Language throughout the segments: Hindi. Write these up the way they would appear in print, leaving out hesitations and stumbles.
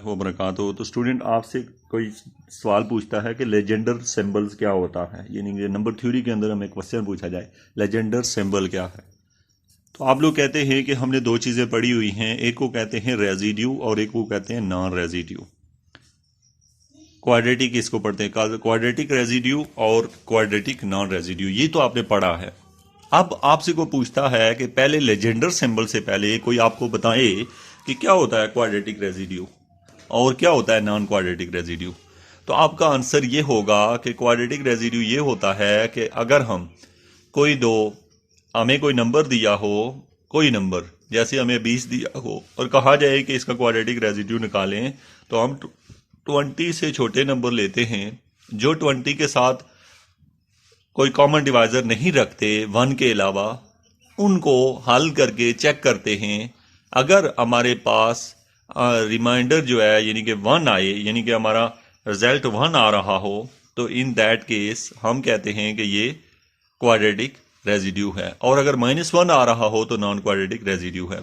वबरकातुहू। तो स्टूडेंट आपसे कोई सवाल पूछता है कि लेजेंडर सिंबल्स क्या होता है, यानी कि नंबर थ्योरी के अंदर हमें क्वेश्चन पूछा जाए लेजेंडर सिंबल क्या है। तो आप लोग कहते हैं कि हमने दो चीज़ें पढ़ी हुई हैं, एक को कहते हैं रेजिड्यू और एक को कहते हैं नॉन रेजिड्यू। क्वाड्रेटिक इसको पढ़ते हैं, क्वाड्रेटिक रेजिड्यू और क्वाड्रेटिक नॉन रेजिड्यू, ये तो आपने पढ़ा है। अब आपसे को पूछता है कि पहले लेजेंडर सिंबल से पहले कोई आपको बताए कि क्या होता है क्वाड्रेटिक रेजिड्यू और क्या होता है नॉन क्वाड्रेटिक रेजिड्यू। तो आपका आंसर ये होगा कि क्वाड्रेटिक रेजिड्यू ये होता है कि अगर हम हमें कोई नंबर दिया हो, कोई नंबर जैसे हमें 20 दिया हो और कहा जाए कि इसका क्वाड्रेटिक रेजिड्यू निकालें, तो हम 20 से छोटे नंबर लेते हैं जो 20 के साथ कोई कॉमन डिवाइजर नहीं रखते 1 के अलावा, उनको हल करके चेक करते हैं। अगर हमारे पास रिमाइंडर जो है यानी कि 1 आए, यानी कि हमारा रिजल्ट 1 आ रहा हो, तो इन दैट केस हम कहते हैं कि ये क्वाड्रेटिक रेजिड्यू है। और अगर -1 आ रहा हो तो नॉन क्वाड्रेटिक रेजिड्यू है।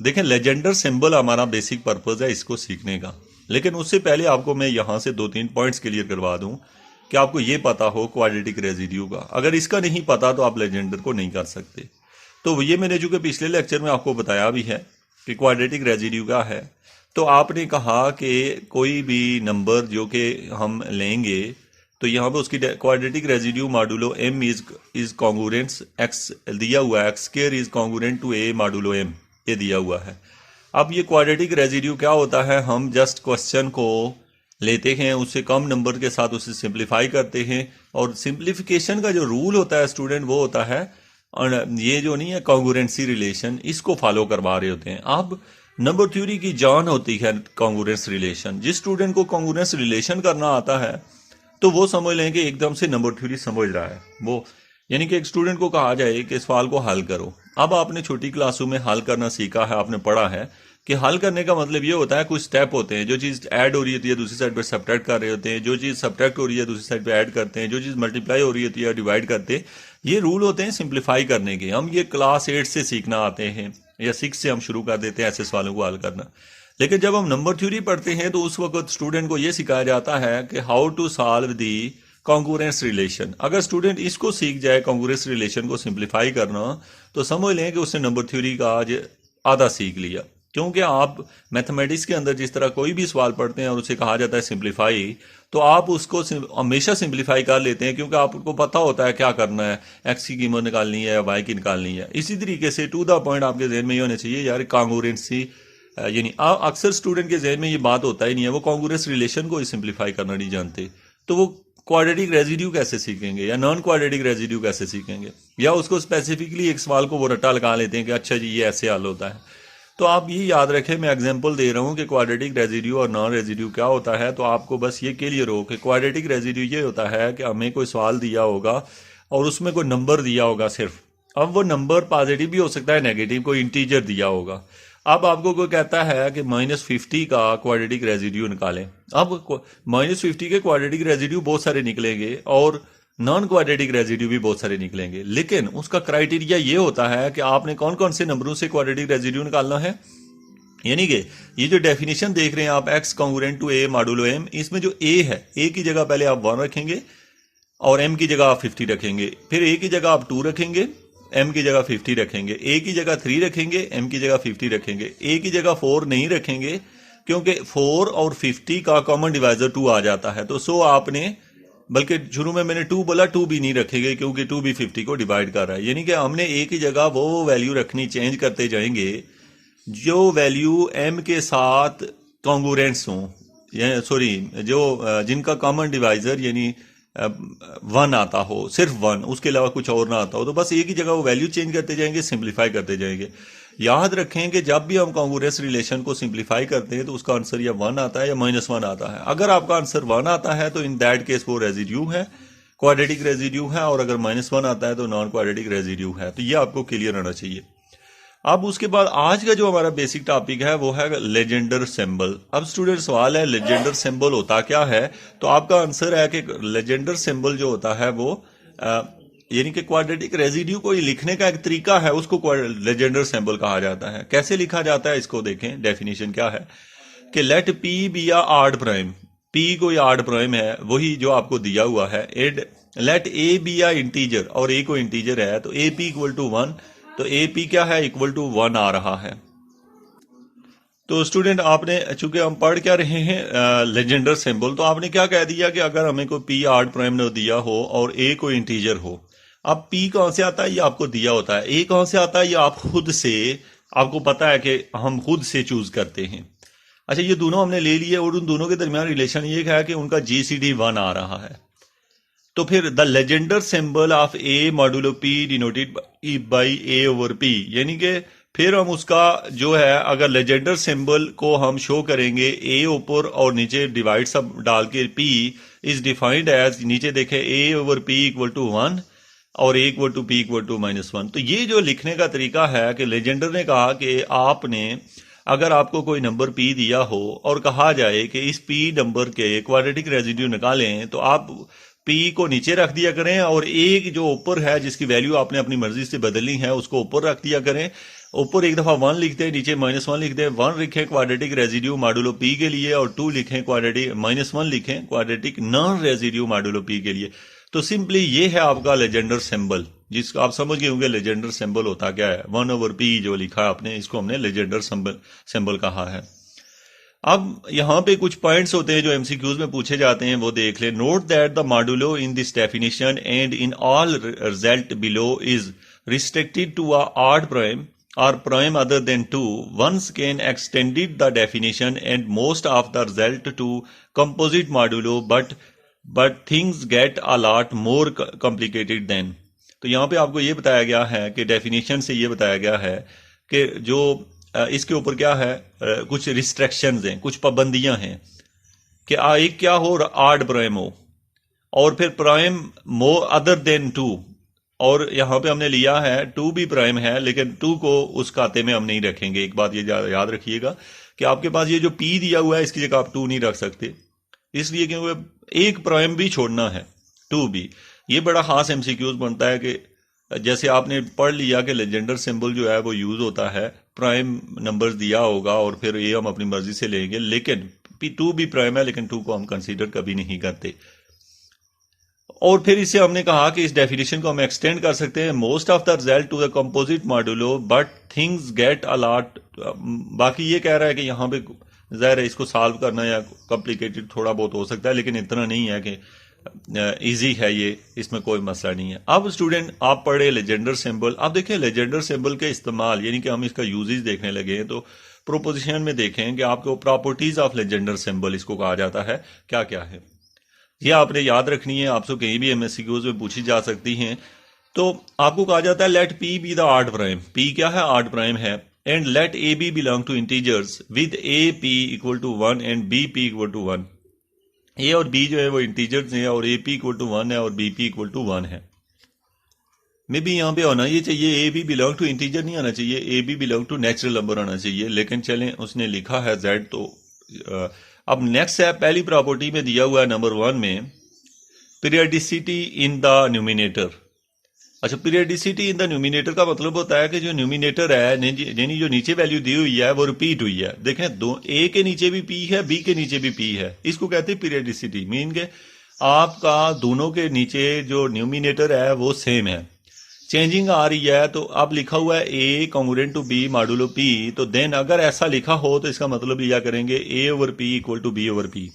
देखें, लेजेंडर सिंबल हमारा बेसिक पर्पस है इसको सीखने का, लेकिन उससे पहले आपको मैं यहाँ से 2-3 पॉइंट्स क्लियर करवा दूं कि आपको ये पता हो क्वाड्रेटिक रेजिड्यू का। अगर इसका नहीं पता तो आप लेजेंडर को नहीं कर सकते। तो ये मैंने चूंकि पिछले लेक्चर में आपको बताया भी है कि क्वाड्रेटिक रेजिड्यू क्या है। तो आपने कहा कि कोई भी नंबर जो कि हम लेंगे तो यहाँ पे उसकी quadratic residue modulo m is congruent x दिया हुआ है, x² is congruent to a modulo m, ये दिया हुआ है। अब ये क्वाड्रेटिक रेजिड्यू क्या होता है, हम जस्ट क्वेश्चन को लेते हैं, उससे कम नंबर के साथ उसे सिंप्लीफाई करते हैं, और सिंप्लीफिकेशन का जो रूल होता है स्टूडेंट वो होता है, और ये जो नहीं है कॉन्ग्रुएंसी रिलेशन, इसको फॉलो करवा रहे होते हैं। अब नंबर थ्योरी की जान होती है कॉन्ग्रुएंस रिलेशन। जिस स्टूडेंट को कॉन्ग्रुएंस रिलेशन करना आता है तो वो समझ लें कि एकदम से नंबर थ्योरी समझ रहा है वो। यानी कि एक स्टूडेंट को कहा जाए कि सवाल को हल करो। अब आपने छोटी क्लासों में हल करना सीखा है, आपने पढ़ा है कि हल करने का मतलब ये होता है कुछ स्टेप होते हैं, जो चीज़ ऐड हो रही होती है दूसरी साइड पर सब्ट्रैक्ट कर रहे होते हैं, जो चीज़ सब्ट्रैक्ट हो रही है दूसरी साइड पे ऐड करते हैं, जो चीज़ मल्टीप्लाई हो रही होती है डिवाइड करते हैं। ये रूल होते हैं सिंप्लीफाई करने के। हम ये क्लास 8 से सीखना आते हैं या 6 से हम शुरू कर देते हैं ऐसे सवालों को हल करना। लेकिन जब हम नंबर थ्योरी पढ़ते हैं तो उस वक्त स्टूडेंट को ये सिखाया जाता है कि how to solve the congruence relation. अगर स्टूडेंट इसको सीख जाए कॉन्ग्रुएंस रिलेशन को सिंप्लीफाई करना, तो समझ लें कि उसने नंबर थ्योरी का आज आधा सीख लिया। क्योंकि आप मैथमेटिक्स के अंदर जिस तरह कोई भी सवाल पढ़ते हैं और उसे कहा जाता है सिंप्लीफाई, तो आप उसको हमेशा सिंप्लीफाई कर लेते हैं क्योंकि आपको पता होता है क्या करना है, एक्स की कीमत निकालनी है या वाई की निकालनी है। इसी तरीके से टू द पॉइंट आपके जहन में ये होना चाहिए यार कॉन्ग्रुएंसी, यानी अक्सर स्टूडेंट के जहन में ये बात होता ही नहीं है, वो कॉन्ग्रुएंस रिलेशन को ही सिंप्लीफाई करना नहीं जानते। तो वो क्वाड्रेटिक रेजिड्यू कैसे सीखेंगे या नॉन क्वाड्रेटिक रेजिड्यू कैसे सीखेंगे, या उसको स्पेसिफिकली एक सवाल को वो रट्टा लगा लेते हैं कि अच्छा जी ये ऐसे हल होता है। तो आप ये याद रखें, मैं एग्जांपल दे रहा हूँ कि क्वाड्रेटिक रेजिड्यू और नॉन रेजिड्यू क्या होता है। तो आपको बस ये क्लियर हो कि क्वाड्रेटिक रेजिड्यू ये होता है कि हमें कोई सवाल दिया होगा और उसमें कोई नंबर दिया होगा सिर्फ। अब वो नंबर पॉजिटिव भी हो सकता है नेगेटिव, कोई इंटीजर दिया होगा। अब आपको कोई कहता है कि -50 का क्वाड्रेटिक रेजिड्यू निकालें। अब -50 के क्वाड्रेटिक रेजिड्यू बहुत सारे निकलेंगे और नॉन क्वाड्रेटिक रेजिड्यू भी बहुत सारे निकलेंगे, लेकिन उसका क्राइटेरिया ये होता है कि आपने कौन कौन से नंबरों से क्वाड्रेटिक रेजिड्यू निकालना है। यानी कि ये जो डेफिनेशन देख रहे हैं आप, x congruent to a modulo m, इसमें जो a है, a की जगह पहले आप 1 रखेंगे और m की जगह आप 50 रखेंगे, फिर a की जगह आप 2 रखेंगे, m की जगह 50 रखेंगे, a की जगह 3 रखेंगे, m की जगह 50 रखेंगे, a की जगह 4 नहीं रखेंगे क्योंकि 4 और 50 का कॉमन डिवाइजर 2 आ जाता है। तो सो आपने, बल्कि शुरू में मैंने 2 बोला, 2 भी नहीं रखेंगे क्योंकि 2 भी 50 को डिवाइड कर रहा है। यानी कि हमने a की जगह वो वैल्यू रखनी, चेंज करते जाएंगे जो वैल्यू m के साथ कॉन्ग्रुएंट्स हों, सॉरी जो जिनका कॉमन डिवाइजर यानी 1 आता हो, सिर्फ 1, उसके अलावा कुछ और ना आता हो। तो बस a की जगह वो वैल्यू चेंज करते जाएंगे, सिंप्लीफाई करते जाएंगे। याद रखें कि जब भी हम कॉन्ग्रुएंस रिलेशन को सिंप्लीफाई करते हैं तो उसका आंसर या 1 आता है या -1 आता है। अगर आपका आंसर 1 आता है तो इन दैट केस वो रेजिड्यू है, क्वाड्रेटिक रेजिड्यू है, और अगर -1 आता है तो नॉन क्वाड्रेटिक रेजिड्यू है। तो ये आपको क्लियर होना चाहिए। अब उसके बाद आज का जो हमारा बेसिक टॉपिक है वो है लेजेंडर सिंबल। अब स्टूडेंट सवाल है लेजेंडर सिंबल होता क्या है, तो आपका आंसर है कि लेजेंडर सिंबल जो होता है वो यानी कि क्वाड्रेटिक रेजिड्यू को लिखने का एक तरीका है, उसको लेजेंडर सिंबल कहा जाता है। कैसे लिखा जाता है इसको देखें, डेफिनेशन क्या है। कि लेट पी बी आ आड प्राइम, पी कोई आड प्राइम है वही जो आपको दिया हुआ है, and let a be a integer, और ए को इंटीजर है तो ए पी इक्वल टू 1, तो ए पी क्या है इक्वल टू 1 आ रहा है। तो स्टूडेंट आपने, चूंकि हम पढ़ क्या रहे हैं लेजेंडर सिंबल, तो आपने क्या कह दिया कि अगर हमें कोई पी आड प्राइम ने दिया हो और ए कोई इंटीजर हो, अब पी कहां से आता है ये आपको दिया होता है, ए कहां से आता है ये आप खुद से, आपको पता है कि हम खुद से चूज करते हैं। अच्छा, ये दोनों हमने ले लिए और उन दोनों के दरमियान रिलेशन ये है कि उनका जीसीडी 1 आ रहा है। तो फिर the Legender symbol of A modulo P denoted by A over P, यानी कि फिर हम उसका जो है अगर लेजेंडर सिंबल को हम शो करेंगे ए ऊपर और नीचे डिवाइड सब डाल के, पी इज डिफाइंड एज, नीचे देखें a over p equal to 1 और a equal to p equal to -1। तो ये जो लिखने का तरीका है कि लेजेंडर ने कहा कि आपने अगर आपको कोई नंबर पी दिया हो और कहा जाए कि इस पी नंबर के क्वाड्रेटिक रेजिड्यू निकालें, तो आप पी को नीचे रख दिया करें और एक जो ऊपर है जिसकी वैल्यू आपने अपनी मर्जी से बदलनी है उसको ऊपर रख दिया करें। ऊपर एक दफा 1 लिखते हैं, नीचे -1 लिखते हैं, 1 लिखें क्वाड्रेटिक रेजिड्यू मॉडुलो पी के लिए और 2 लिखें क्वाड्रेटिक, -1 लिखें quadratic non residue modulo P के लिए। तो सिंपली ये है आपका लेजेंडर सिंबल, जिसको आप समझ गए होंगे लेजेंडर सिंबल होता क्या है। 1 ओवर पी जो लिखा है आपने, इसको हमने लेजेंडर सिंबल कहा है। अब यहां पे कुछ पॉइंट्स होते हैं जो एमसीक्यूज में पूछे जाते हैं, वो देख ले। Note that the modulo in this definition and in all result below is restricted to a odd prime or prime other than 2. Once can extended the definition and most of the result to composite modulo, but things get a lot more complicated then. तो यहाँ पे आपको ये बताया गया है कि डेफिनेशन से ये बताया गया है कि जो इसके ऊपर क्या है, कुछ रिस्ट्रिक्शंस हैं, कुछ पाबंदियां हैं कि एक क्या हो, आड प्राइम हो, और फिर प्राइम मोर अदर देन 2, और यहां पे हमने लिया है 2 भी प्राइम है लेकिन 2 को उस खाते में हम नहीं रखेंगे। एक बात ये याद रखिएगा कि आपके पास ये जो पी दिया हुआ है इसकी जगह आप 2 नहीं रख सकते, इसलिए क्योंकि एक प्राइम भी छोड़ना है, 2 भी। ये बड़ा खास एमसीक्यूज बनता है कि जैसे आपने पढ़ लिया कि लेजेंडर सिंबल जो है वो यूज होता है, प्राइम नंबर्स दिया होगा और फिर ये हम अपनी मर्जी से लेंगे, लेकिन 2 भी प्राइम है लेकिन 2 को हम कंसीडर कभी नहीं करते। और फिर इससे हमने कहा कि इस डेफिनेशन को हम एक्सटेंड कर सकते हैं, most of the result to the composite modulo but things get a lot. बाकी ये कह रहा है कि यहाँ पे ज़ाहिर है इसको सॉल्व करना या कॉम्प्लिकेटेड थोड़ा बहुत हो सकता है, लेकिन इतना नहीं है कि इजी है ये, इसमें कोई मसला नहीं है। अब स्टूडेंट आप पढ़े लेजेंडर सिंबल, आप देखें लेजेंडर सिंबल के इस्तेमाल, यानी कि हम इसका यूजेज देखने लगे हैं, तो प्रोपोजिशन में देखें कि आपको प्रॉपर्टीज ऑफ लेजेंडर सिंबल इसको कहा जाता है, क्या क्या है ये आपने याद रखनी है, आपसे कहीं भी एमएसक्यूज में पूछी जा सकती हैं। तो आपको कहा जाता है let p be the odd prime, p क्या है, आड प्राइम है, and let a b belong to integers with a p equal to 1 and b p equal to 1। A और बी जो है वो इंटीजर्स हैं और ए पी इक्वल टू 1 है और बी पी इक्वल टू 1 है। मे बी यहाँ पे होना ये चाहिए a b belong to integer नहीं आना चाहिए, a b belong to natural number आना चाहिए, लेकिन चलें उसने लिखा है जेड। तो अब नेक्स्ट है, पहली प्रॉपर्टी में दिया हुआ है नंबर 1 में पीरियडिसिटी इन द न्यूमिनेटर। अच्छा, पीरियडिसिटी इन द न्यूमिनेटर का मतलब होता है कि जो न्यूमिनेटर है, यानी जो नीचे वैल्यू दी हुई है वो रिपीट हुई है। देखें, दो ए के नीचे भी पी है, बी के नीचे भी पी है, इसको कहते हैं पीरियडिसिटी। मीन के आपका दोनों के नीचे जो न्यूमिनेटर है वो सेम है, चेंजिंग आ रही है। तो अब लिखा हुआ है a congruent to b modulo p, तो देन अगर ऐसा लिखा हो तो इसका मतलब लिया करेंगे a over p equal to b over p.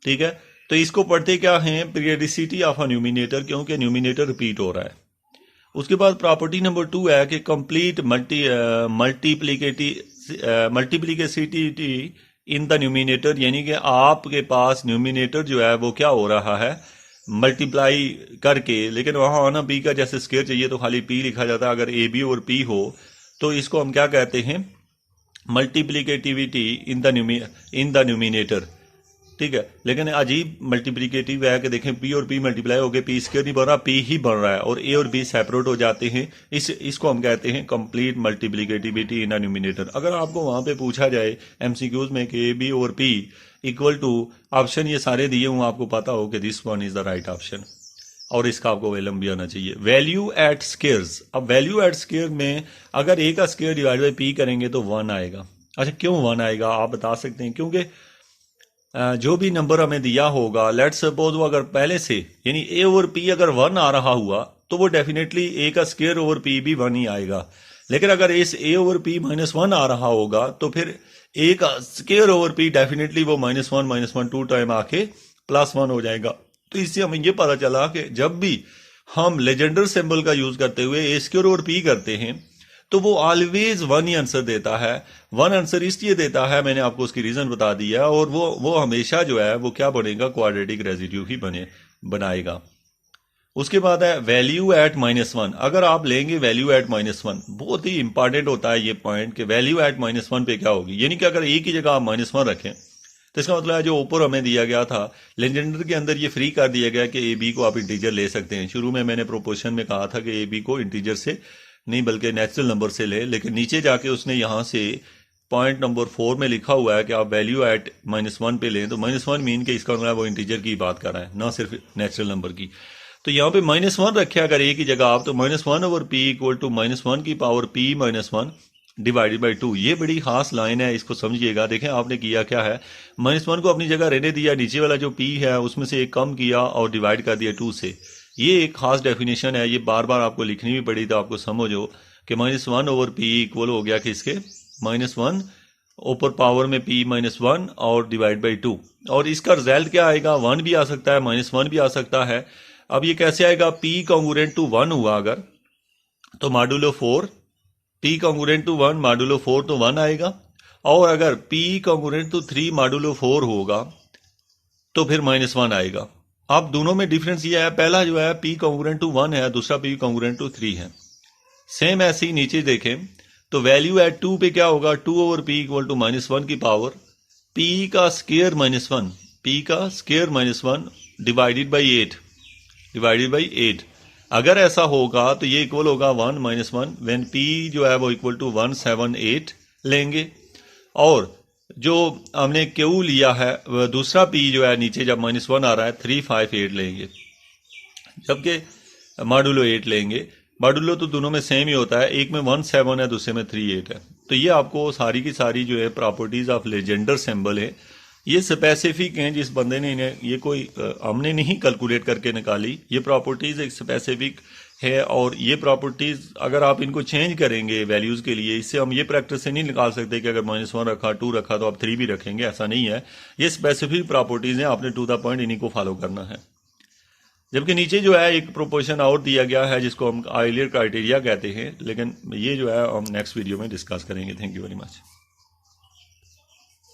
ठीक है, तो इसको पढ़ते क्या है, पीरियडिसिटी ऑफ अ न्यूमिनेटर, क्योंकि न्यूमिनेटर रिपीट हो रहा है। उसके बाद प्रॉपर्टी नंबर 2 है कि कंप्लीट मल्टीप्लिकेसिटी इन द न्यूमिनेटर, यानी कि आपके पास न्यूमिनेटर जो है वो क्या हो रहा है, मल्टीप्लाई करके। लेकिन वहां आना पी का जैसे स्क्वायर चाहिए तो खाली पी लिखा जाता है। अगर ए बी और पी हो तो इसको हम क्या कहते हैं, मल्टीप्लिकेटिविटी इन द न्यूमिनेटर। ठीक है, लेकिन अजीब मल्टीप्लिकेटिव है कि देखें पी और पी मल्टीप्लाई हो गए, पी स्क्वायर नहीं बन रहा, पी ही बन रहा है, और ए और बी सेपरेट हो जाते हैं। इसको हम कहते हैं कंप्लीट मल्टीप्लिकेटिविटी इन अ न्यूमिनेटर। अगर आपको वहां पे पूछा जाए एमसीक्यूज में कि ए बी और पी इक्वल टू, ऑप्शन ये सारे दिए हुए आपको पता हो कि this one is the right option, और इसका आपको वेलम भी आना चाहिए। वैल्यू एट स्क्वायर्स, अब वैल्यू एट स्क्वायर में अगर ए का स्क्वायर डिवाइड बाई पी करेंगे तो 1 आएगा, अच्छा, क्यों 1 आएगा आप बता सकते हैं? क्योंकि जो भी नंबर हमें दिया होगा, लेट्स सपोज वो अगर पहले से यानी ए ओवर पी अगर 1 आ रहा हुआ तो वो डेफिनेटली ए का स्क्वायर ओवर पी भी 1 ही आएगा। लेकिन अगर इस ए ओवर पी -1 आ रहा होगा तो फिर ए का स्क्वायर ओवर पी डेफिनेटली वो -1 2 टाइम आके +1 हो जाएगा। तो इससे हमें ये पता चला कि जब भी हम लेजेंडर सिंबल का यूज करते हुए ए स्क्वायर ओवर पी करते हैं तो वो ऑलवेज 1 ही आंसर देता है। 1 आंसर इसलिए देता है, मैंने आपको उसकी रीजन बता दिया, और वो हमेशा जो है वो क्या बनेगा, क्वाड्रेटिक रेजिड्यू ही बनाएगा। उसके बाद है वैल्यू एट -1। अगर आप लेंगे वैल्यू एट -1, बहुत ही इंपॉर्टेंट होता है ये पॉइंट कि वैल्यू एट -1 पे क्या होगी। यानी कि अगर एक ही जगह आप -1 रखें तो इसका मतलब है जो ऊपर हमें दिया गया था लेजेंडर के अंदर ये फ्री कर दिया गया कि ए बी को आप इंटीजर ले सकते हैं। शुरू में मैंने प्रोपोर्शन में कहा था कि ए बी को इंटीजर से नहीं बल्कि नेचुरल नंबर से ले, लेकिन नीचे जाके उसने यहां से पॉइंट नंबर 4 में लिखा हुआ है कि आप वैल्यू एट -1 पे लें, तो -1 मीन के इसका मतलब वो इंटीजर की बात कर रहा है, ना सिर्फ नेचुरल नंबर की। तो यहाँ पे -1 रखे अगर एक ही जगह आप, तो -1 ओवर पी इक्वल टू -1 की पावर p -1 डिवाइडेड बाई 2। ये बड़ी खास लाइन है, इसको समझिएगा। देखें आपने किया क्या है, -1 को अपनी जगह रहने दिया, नीचे वाला जो p है उसमें से एक कम किया और डिवाइड कर दिया 2 से। ये एक खास डेफिनेशन है, ये बार बार आपको लिखनी भी पड़ी तो आपको समझ हो कि -1 ओवर p इक्वल हो गया किसके, -1 ऊपर पावर में p -1 और डिवाइड बाई 2। और इसका रिजल्ट क्या आएगा, 1 भी आ सकता है, -1 भी आ सकता है। अब ये कैसे आएगा, p कॉन्ग्रुएंट टू 1 हुआ अगर तो modulo 4, p congruent to 1 modulo 4 तो 1 आएगा। और अगर p कॉन्ग्रुएंट टू 3 मॉडुलो 4 होगा तो फिर -1 आएगा। अब दोनों में डिफरेंस ये है, पहला जो है p कॉन्ग्रुएंट टू 1 है, दूसरा p कॉन्ग्रुएंट टू 3 है। सेम ऐसे ही नीचे देखें तो वैल्यू एट 2 पे क्या होगा, 2 ओवर p इक्वल टू -1 की पावर p का स्क्वायर -1, p का स्क्वायर -1 डिवाइडेड बाई 8। अगर ऐसा होगा तो ये इक्वल होगा 1 -1 व्हेन p जो है वो इक्वल टू 178 लेंगे। और जो हमने Q लिया है दूसरा p जो है नीचे जब -1 आ रहा है 358 लेंगे, जबकि मॉडुलो 8 लेंगे। मॉडुलो तो दोनों में सेम ही होता है, एक में 17 है दूसरे में 38 है। तो ये आपको सारी की सारी जो है प्रॉपर्टीज ऑफ लेजेंडर सिंबल है, ये स्पेसिफिक हैं। जिस बंदे ने इन्हें, ये कोई हमने नहीं कैलकुलेट करके निकाली, ये प्रॉपर्टीज एक स्पेसिफिक है। और ये प्रॉपर्टीज अगर आप इनको चेंज करेंगे वैल्यूज के लिए, इससे हम ये प्रैक्टिस से नहीं निकाल सकते कि अगर -1 रखा 2 रखा तो आप 3 भी रखेंगे, ऐसा नहीं है। ये स्पेसिफिक प्रॉपर्टीज हैं, आपने टू द पॉइंट इन्हीं को फॉलो करना है। जबकि नीचे जो है एक प्रोपोर्शन और दिया गया है जिसको हम आइलियर क्राइटेरिया कहते हैं, लेकिन ये जो है हम नेक्स्ट वीडियो में डिस्कस करेंगे। Thank you very much.